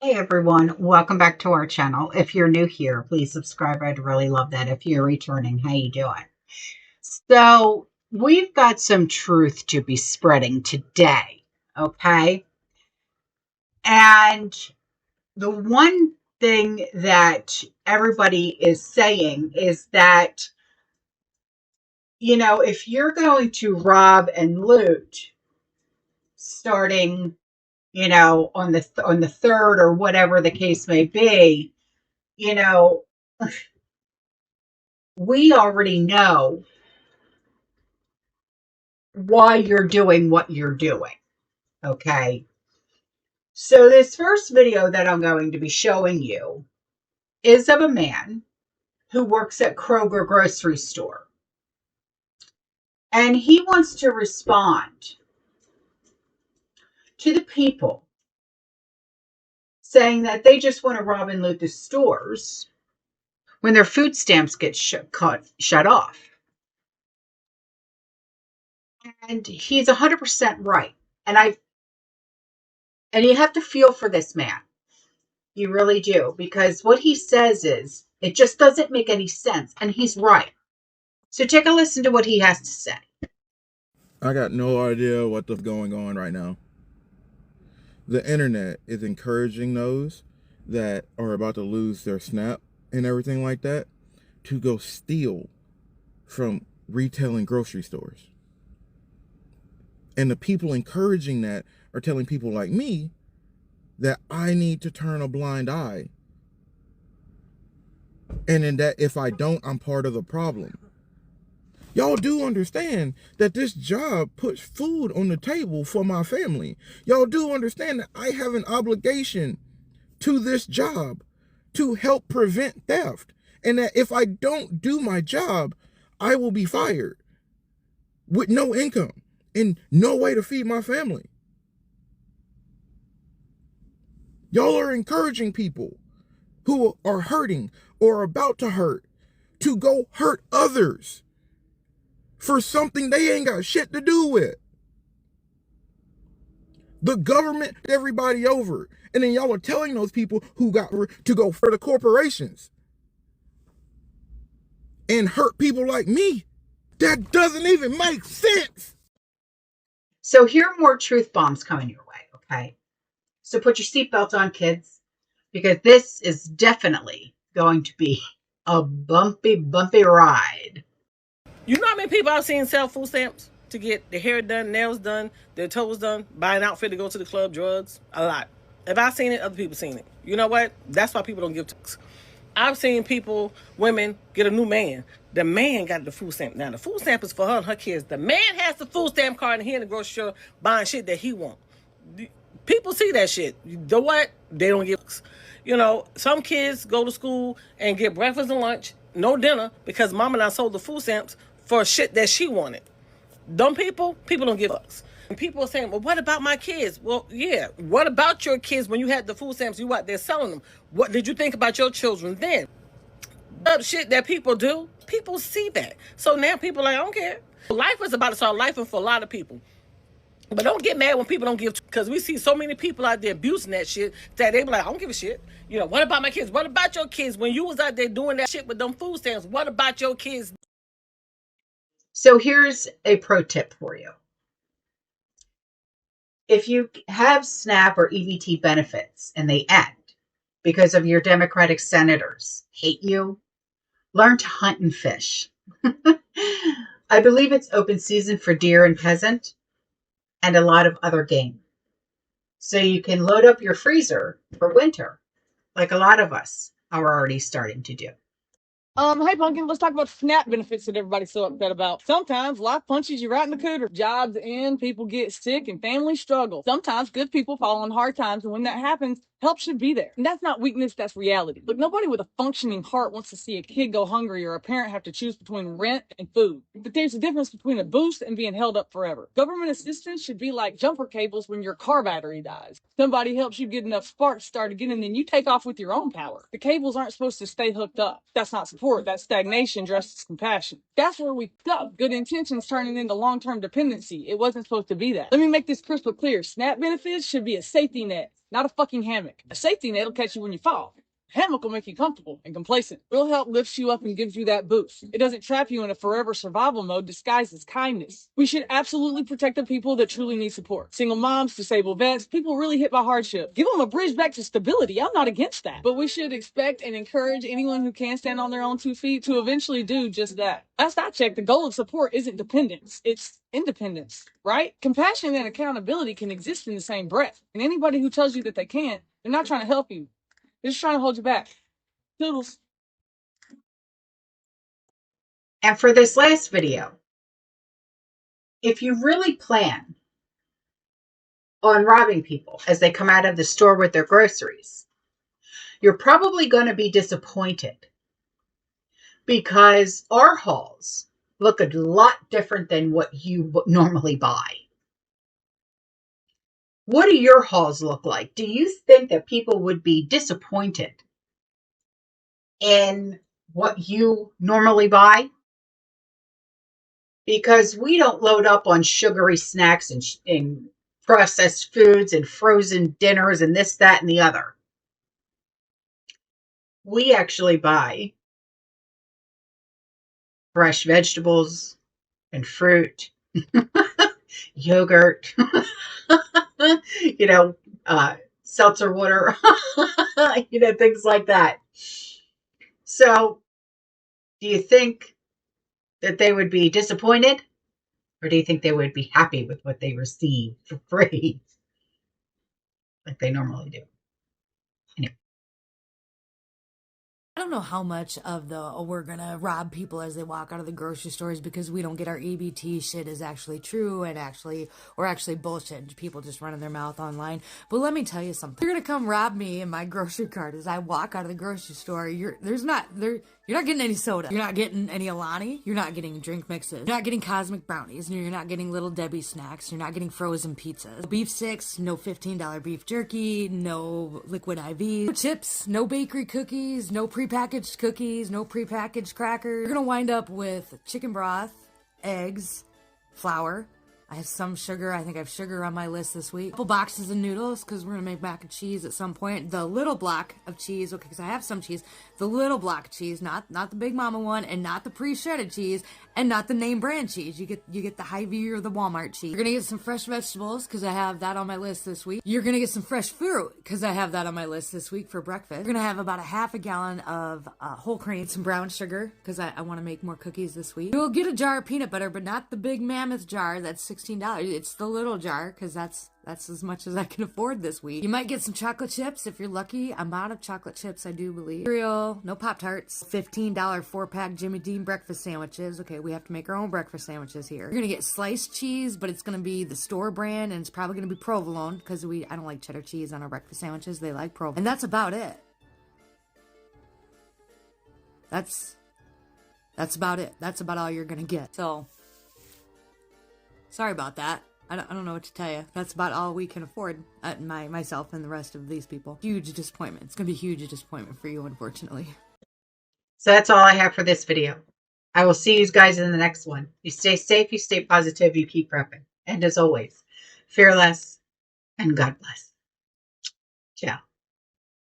Hey everyone, welcome back to our channel. If you're new here, please subscribe. I'd really love that. If you're returning, how you doing? So we've got some truth to be spreading today, okay? And the one thing that everybody is saying is that, if you're going to rob and loot starting, on the third or whatever the case may be, you know, we already know why you're doing what you're doing. Okay. So this first video that I'm going to be showing you is of a man who works at Kroger grocery store. And he wants to respond to the people saying that they just want to rob and loot the stores when their food stamps get shut off. And he's 100% right. And you have to feel for this man. You really do, because what he says is, it just doesn't make any sense, and he's right. So take a listen to what he has to say. I got no idea what's going on right now. The internet is encouraging those that are about to lose their SNAP and everything like that to go steal from retail and grocery stores. And the people encouraging that are telling people like me that I need to turn a blind eye. And in that if I don't, I'm part of the problem. Y'all do understand that this job puts food on the table for my family. Y'all do understand that I have an obligation to this job to help prevent theft. And that if I don't do my job, I will be fired with no income and no way to feed my family. Y'all are encouraging people who are hurting or about to hurt to go hurt others for something they ain't got shit to do with. The government, everybody over. And then y'all are telling those people who got to go for the corporations and hurt people like me. That doesn't even make sense. So here are more truth bombs coming your way, okay? So put your seatbelt on, kids, because this is definitely going to be a bumpy, bumpy ride. You know how many people I've seen sell food stamps to get their hair done, nails done, their toes done, buy an outfit to go to the club, drugs? A lot. If I've seen it, other people seen it. You know what? That's why people don't give to us. I've seen people, women, get a new man. The man got the food stamp. Now, the food stamp is for her and her kids. The man has the food stamp card and he in the grocery store buying shit that he wants. People see that shit. You know what? They don't give. Some kids go to school and get breakfast and lunch, no dinner, because mama and I sold the food stamps for shit that she wanted. Dumb people don't give fucks. And people are saying, well, what about my kids? Well, yeah, what about your kids when you had the food stamps, you out there selling them? What did you think about your children then? The shit that people do, people see that. So now people are like, I don't care. Life is about to start life for a lot of people. But don't get mad when people don't give, because we see so many people out there abusing that shit that they be like, I don't give a shit. What about my kids? What about your kids? When you was out there doing that shit with them food stamps, what about your kids? So here's a pro tip for you. If you have SNAP or EBT benefits and they end because of your Democratic senators hate you, learn to hunt and fish. I believe it's open season for deer and pheasant and a lot of other game. So you can load up your freezer for winter, like a lot of us are already starting to do. Hey Pumpkin, let's talk about SNAP benefits that everybody's so upset about. Sometimes life punches you right in the cooter. Jobs end, people get sick, and families struggle. Sometimes good people fall on hard times, and when that happens, help should be there. And that's not weakness, that's reality. Look, nobody with a functioning heart wants to see a kid go hungry or a parent have to choose between rent and food. But there's a difference between a boost and being held up forever. Government assistance should be like jumper cables when your car battery dies. Somebody helps you get enough sparks started again, and then you take off with your own power. The cables aren't supposed to stay hooked up. That's not support, that's stagnation dressed as compassion. That's where we stuck. Good intentions turning into long-term dependency. It wasn't supposed to be that. Let me make this crystal clear. SNAP benefits should be a safety net. not a fucking hammock. A safety net will catch you when you fall. Hammock will make you comfortable and complacent. Real help lifts you up and gives you that boost. It doesn't trap you in a forever survival mode disguised as kindness. We should absolutely protect the people that truly need support. Single moms, disabled vets, people really hit by hardship. Give them a bridge back to stability. I'm not against that. But we should expect and encourage anyone who can stand on their own 2 feet to eventually do just that. Last I checked, the goal of support isn't dependence. It's independence, right? Compassion and accountability can exist in the same breath. And anybody who tells you that they can't, they're not trying to help you. They're just trying to hold you back. Toodles. And for this last video, if you really plan on robbing people as they come out of the store with their groceries, you're probably going to be disappointed because our hauls look a lot different than what you normally buy. What do your hauls look like? Do you think that people would be disappointed in what you normally buy? Because we don't load up on sugary snacks and processed foods and frozen dinners and this, that, and the other. We actually buy fresh vegetables and fruit, yogurt, seltzer water, things like that. So, do you think that they would be disappointed? Or do you think they would be happy with what they receive for free? Like they normally do. Anyway. I don't know how much of the we're gonna rob people as they walk out of the grocery stores because we don't get our EBT shit is actually true and actually bullshit. People just running their mouth online. But let me tell you something. You're gonna come rob me in my grocery cart as I walk out of the grocery store. You're not getting any soda. You're not getting any Alani. You're not getting drink mixes. You're not getting cosmic brownies. And you're not getting Little Debbie snacks. You're not getting frozen pizzas. No beef sticks. No $15 beef jerky. No liquid IV. No chips. No bakery cookies. No prepackaged cookies. No prepackaged crackers. You're gonna wind up with chicken broth, eggs, flour. I have some sugar. I think I have sugar on my list this week. A couple boxes of noodles because we're going to make mac and cheese at some point. The little block of cheese, okay, because I have some cheese. The little block of cheese, not the Big Mama one, and not the pre-shredded cheese, and not the name brand cheese. You get the Hy-Vee or the Walmart cheese. You're going to get some fresh vegetables because I have that on my list this week. You're going to get some fresh fruit because I have that on my list this week for breakfast. You're going to have about a half a gallon of whole cream, some brown sugar because I want to make more cookies this week. You'll get a jar of peanut butter, but not the big mammoth jar that's $16. It's the little jar because that's as much as I can afford this week. You might get some chocolate chips if you're lucky. I'm out of chocolate chips, I do believe. Cereal, no Pop-Tarts. $15 4-pack Jimmy Dean breakfast sandwiches. Okay, we have to make our own breakfast sandwiches here. You're gonna get sliced cheese, but it's gonna be the store brand and it's probably gonna be provolone because I don't like cheddar cheese on our breakfast sandwiches. They like provolone. And that's about it. That's about it. That's about all you're gonna get. So, sorry about that. I don't know what to tell you. That's about all we can afford, myself and the rest of these people. Huge disappointment. It's going to be a huge disappointment for you, unfortunately. So that's all I have for this video. I will see you guys in the next one. You stay safe, you stay positive, you keep prepping. And as always, fear less and God bless. Ciao.